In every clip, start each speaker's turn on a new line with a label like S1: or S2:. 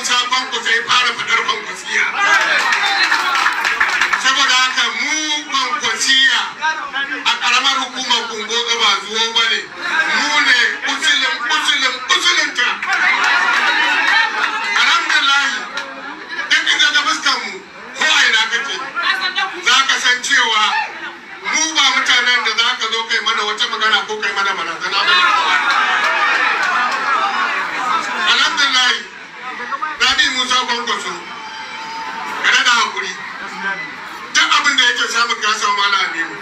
S1: Musa Kwankwaso ya fara fadar Kwankwasiya. Saboda haka mu Kwankwasiya a ƙaramar hukumar Kungoga ba zuwa ba ne, mu ne usulinta. Alhamdulillahi, duk inda ga fuskar mu ko a ina kake za ka san cewa mu ba mutanen da za ka zo kai mana wata magana ko kai mana barazana ba ne. Alhamdulillahi, Rabi Musa Kwankwaso, kada da hakuri. Duk abin da yake samun gasa wa Malam Aminu.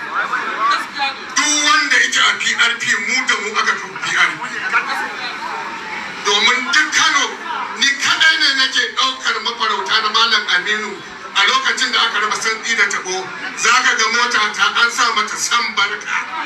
S1: Duk wanda yake a PRP mu da mu aka fi PRP. Domin duk Kano ni kadai ne nake ɗaukar mafarauta na Malam Aminu a lokacin da aka raba santsi da tabo. Za ka ga mota ta an sa mata san barka.